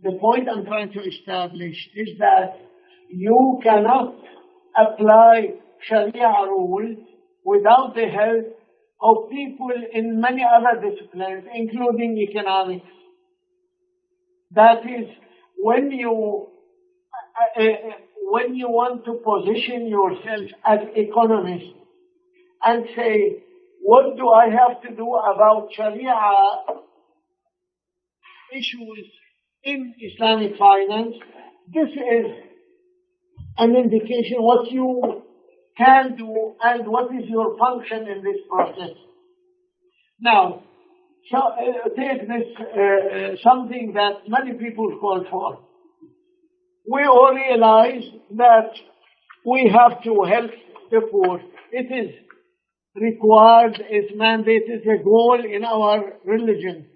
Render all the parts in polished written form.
the point I'm trying to establish is that you cannot apply Sharia rules without the help of people in many other disciplines, including economics. That is, when you want to position yourself as economist and say, what do I have to do about Sharia issues in Islamic finance? This is an indication what you can do and what is your function in this process. Now, so, take this, something that many people call for. We all realize that we have to help the poor. It is required, it's mandated, a goal in our religion.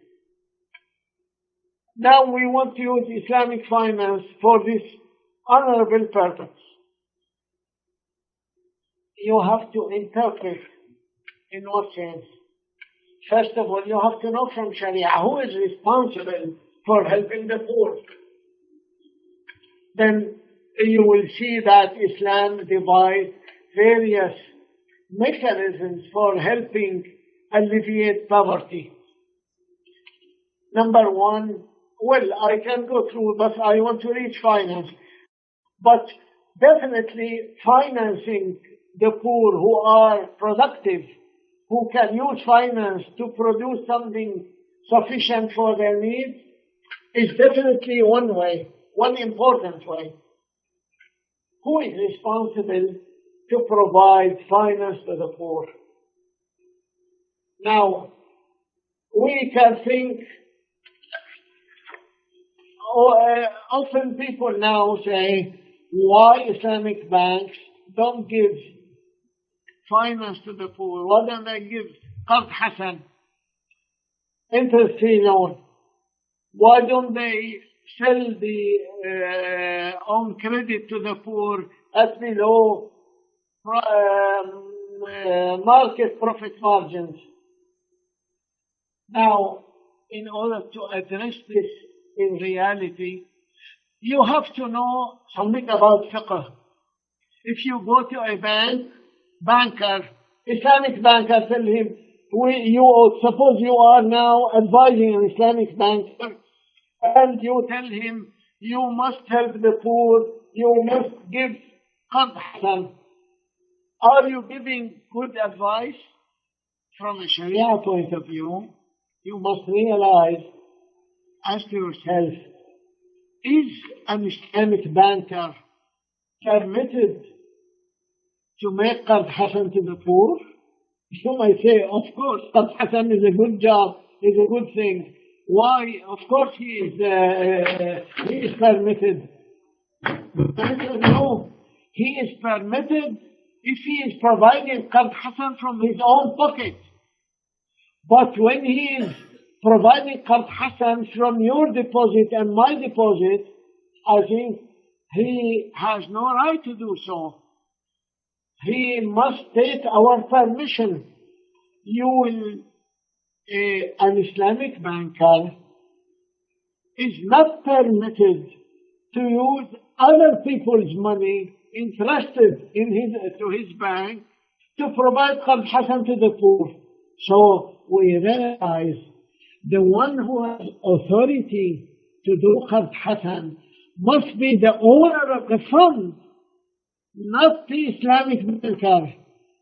Now we want to use Islamic finance for this honorable purpose. You have to interpret in what sense. First of all, you have to know from Sharia who is responsible for helping the poor. Then you will see that Islam divides various mechanisms for helping alleviate poverty. Number one, well, I can go through, but I want to reach finance. But definitely financing the poor who are productive, who can use finance to produce something sufficient for their needs, is definitely one way, one important way. Who is responsible to provide finance to the poor? Now, we can think, often people now say, why Islamic banks don't give finance to the poor? Why don't they give Qard Hasan, interest-free loan? Why don't they sell the own credit to the poor at below market profit margins? Now, in order to address this in reality, you have to know something about fiqh. If you go to a banker, Islamic banker, tell him, suppose you are now advising an Islamic banker, and you tell him, you must help the poor, you must give Qard Hasan. Are you giving good advice? From a Sharia point of view, you must realize, ask yourself, is an Islamic banker permitted to make Qard Hasan to the poor? You might say, of course, Qard Hasan is a good job, is a good thing. Why? Of course he is permitted. No, he is permitted if he is providing Qard Hasan from his own pocket. But when he is providing Qard Hasan from your deposit and my deposit, I think he has no right to do so. He must take our permission. An Islamic banker is not permitted to use other people's money entrusted to his bank to provide Qard Hasan to the poor. So we realize the one who has authority to do Qard Hasan must be the owner of the fund, not the Islamic banker.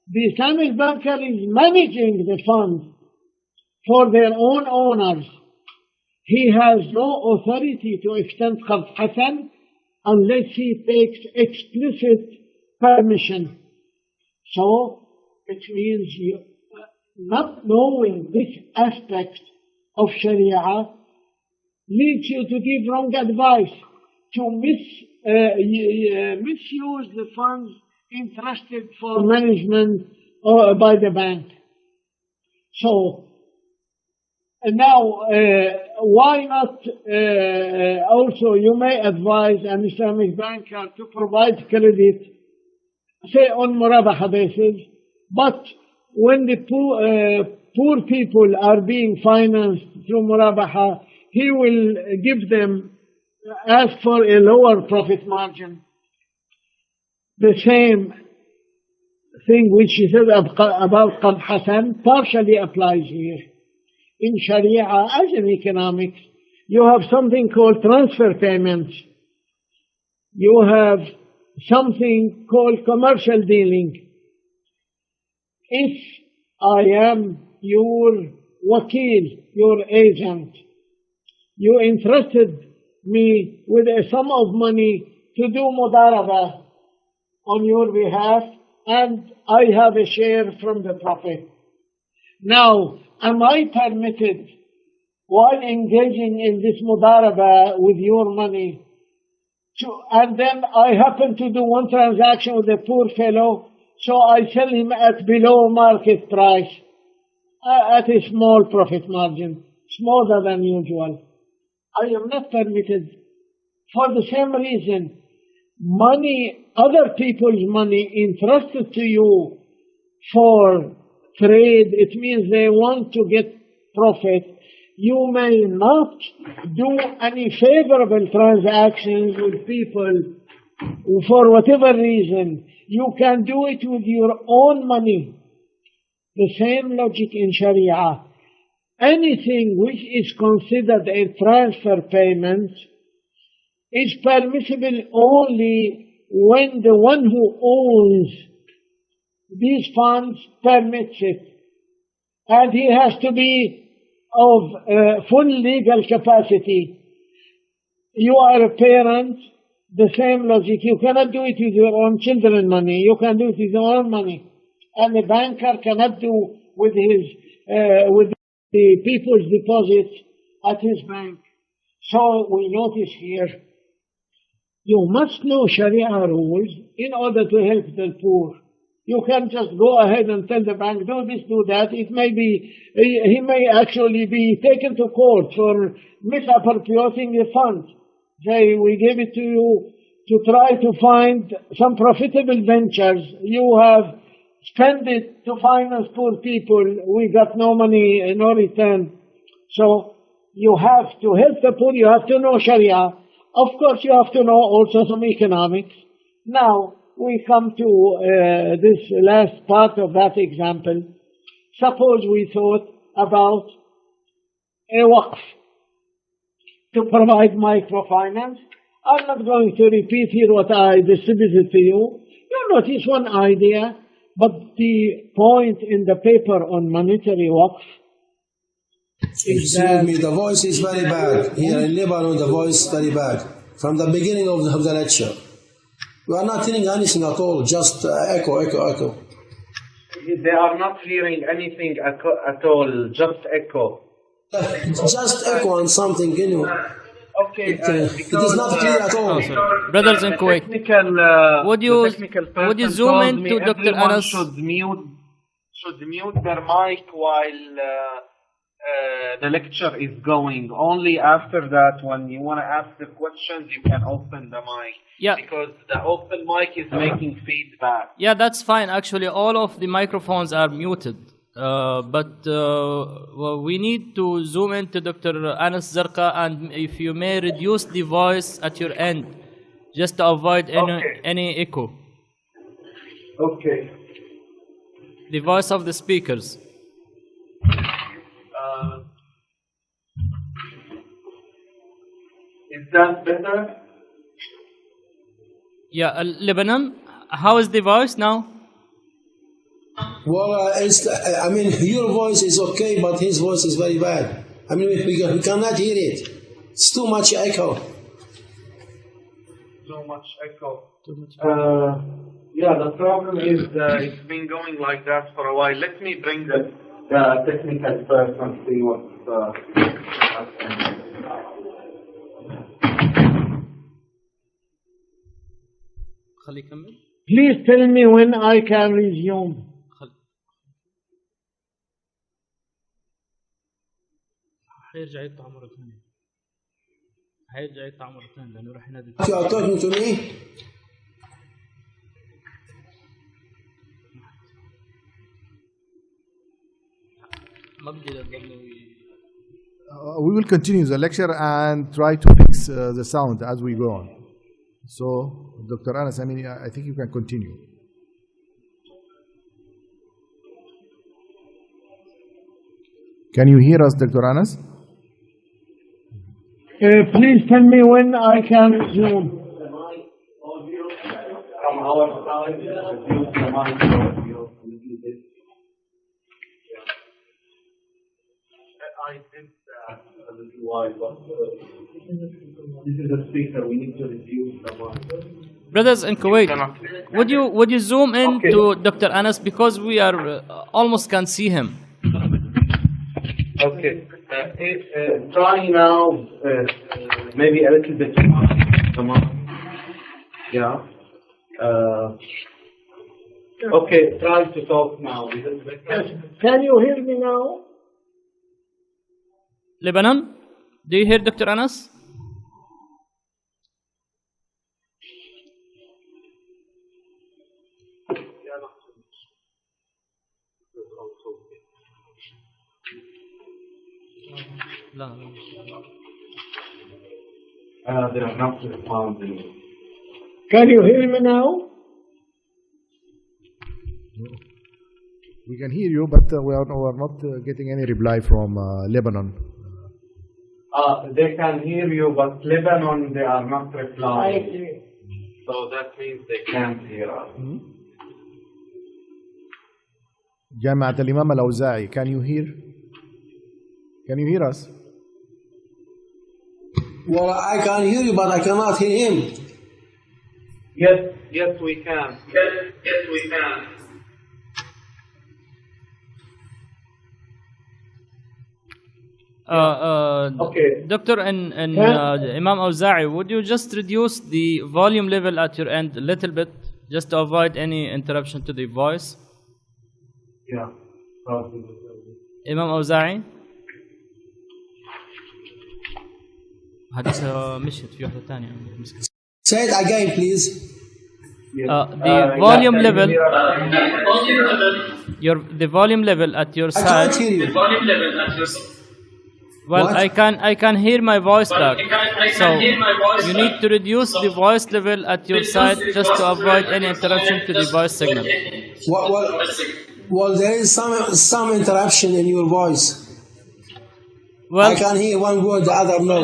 The Islamic banker is managing the fund for their own owners. He has no authority to extend Qard Hasan unless he takes explicit permission. So, it means not knowing this aspect of Sharia leads you to give wrong advice, to misuse the funds entrusted for management by the bank. So, now, why not also you may advise an Islamic banker to provide credit, say on murabaha basis, but when the poor people are being financed through murabaha, he will give them ask for a lower profit margin. The same thing which he said about Qad Hasan partially applies here. In Sharia, as in economics, you have something called transfer payments. You have something called commercial dealing. If I am your wakil, your agent, you entrusted me with a sum of money to do mudaraba on your behalf, and I have a share from the profit. Now, am I permitted, while engaging in this mudaraba with your money, and then I happen to do one transaction with a poor fellow, so I sell him at below market price, at a small profit margin, smaller than usual? I am not permitted. For the same reason, money, other people's money entrusted to you for trade, it means they want to get profit. You may not do any favorable transactions with people for whatever reason. You can do it with your own money. The same logic in Sharia. Anything which is considered a transfer payment is permissible only when the one who owns these funds permits it. And he has to be of full legal capacity. You are a parent, the same logic. You cannot do it with your own children's money. You can do it with your own money. And the banker cannot do with with the people's deposits at his bank. So we notice here, you must know Sharia rules in order to help the poor. You can't just go ahead and tell the bank, do this, do that. It may be, he may actually be taken to court for misappropriating the funds. Say, we gave it to you to try to find some profitable ventures. You have spent it to finance poor people. We got no money, no return. So you have to help the poor. You have to know Sharia. Of course, you have to know also some economics. Now, we come to this last part of that example. Suppose we thought about a waqf to provide microfinance. I'm not going to repeat here what I distributed to you. You notice one idea, but the point in the paper on monetary waqf is Excuse me, the voice is very bad. Here in Lebanon, the voice is very bad. From the beginning of the lecture. We are not hearing anything at all, just echo. They are not hearing anything at all, just echo. Just echo and something, you know. Okay, It is not clear at all. Brothers in Kuwait, would you zoom into Dr. Anas? Should mute their mic while the lecture is going. Only after that, when you want to ask the questions, you can open the mic. Yeah. Because the open mic is making feedback. Yeah, that's fine. Actually, all of the microphones are muted. But well, we need to zoom into Dr. Anas Zarqa, and if you may reduce the voice at your end, just to avoid any echo. Okay. The voice of the speakers. Is that better? Yeah, Lebanon, how is the voice now? Well, I mean, your voice is okay, but his voice is very bad. I mean, we cannot hear it. It's too much echo. Too much echo. Yeah, the problem is it's been going like that for a while. Let me bring the technical person, see what's happening. Please tell me when I can resume. هيرجع يقطع مرة ثانية. لأنه راح ينادي. You are talking to me? ما بدي We will continue the lecture and try to fix the sound as we go on. So, Dr. Anas, I think you can continue. Can you hear us, Dr. Anas? Please tell me when I can resume. From our side, reduce the mic audio. I did that a little while, but this is a speaker. We need to reduce the mic. Brothers in Kuwait, would you zoom in to Dr. Anas, because we are almost can't see him. Okay. Try now, maybe a little bit. Come on. Yeah. Okay, try to talk now. Is it better? Can you hear me now? Lebanon, do you hear Dr. Anas? They are not responding. Can you hear me now? We can hear you, but we are not getting any reply from Lebanon. They can hear you, but Lebanon, they are not replying. So that means they can't hear us. جامعة الإمام الأوزاعي, can you hear? Can you hear us? Well, I can hear you, but I cannot hear him. Yes, we can. Yes, we can. Okay. Doctor and Imam Awza'i, would you just reduce the volume level at your end a little bit, just to avoid any interruption to the voice? Yeah. Imam Awza'i. حديثة مشت في واحدة ثانية. Say it again, please. The volume level. The volume level at your side. I can't hear you. Well, What? I can hear my voice back. So you need to reduce the voice level at your side just to avoid any interruption to the voice signal. Well, there is some interruption in your voice. Well, I can hear one word, the other no.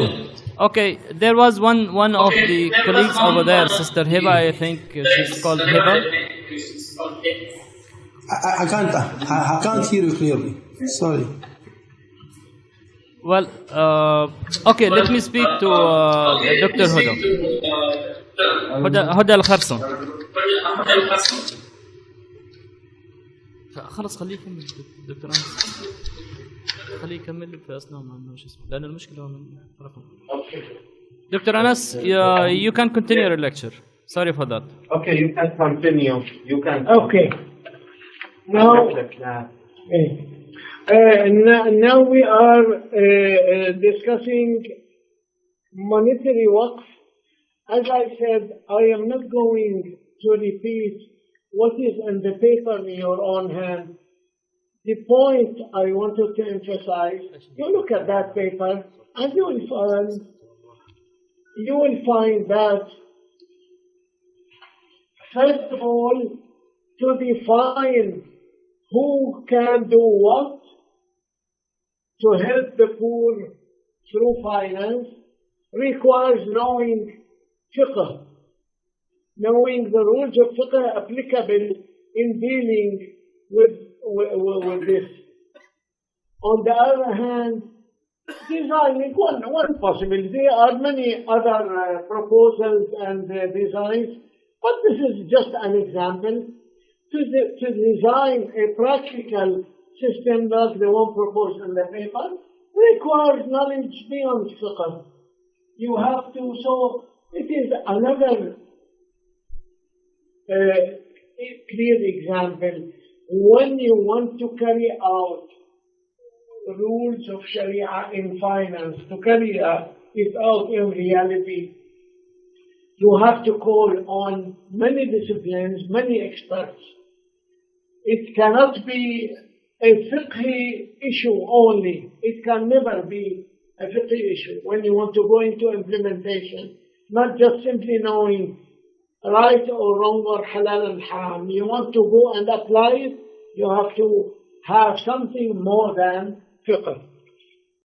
Okay, there was one of the colleagues over there, Sister Hiba, I think she's called Hiba. I can't hear you clearly. Sorry. Well, okay, let me speak to Dr. Huda Al-Kharson. خلص خليه يكمل دكتور أنس. خليه يكمل في أثناء ما عندنا شو اسمه، لأن المشكلة من رقم. Dr. Anas, you can continue your lecture. Sorry for that. Okay, you can continue. You can. Okay. Now we are discussing monetary waqf. As I said, I am not going to repeat what is in the paper in your own hand. The point I wanted to emphasize, you look at that paper and you will find that, first of all, to define who can do what to help the poor through finance requires knowing fiqh, knowing the rules of fiqh applicable in dealing with this. On the other hand, designing one possibility. There are many other proposals and designs, but this is just an example. To design a practical system like the one proposed in the paper requires knowledge beyond fiqh. You have to, so it is another clear example. When you want to carry out rules of Sharia in finance, to carry it out in reality, you have to call on many disciplines, many experts. It cannot be a fiqhi issue only. It can never be a fiqhi issue when you want to go into implementation, not just simply knowing right or wrong or halal and haram. You want to go and apply it, you have to have something more than fiqh.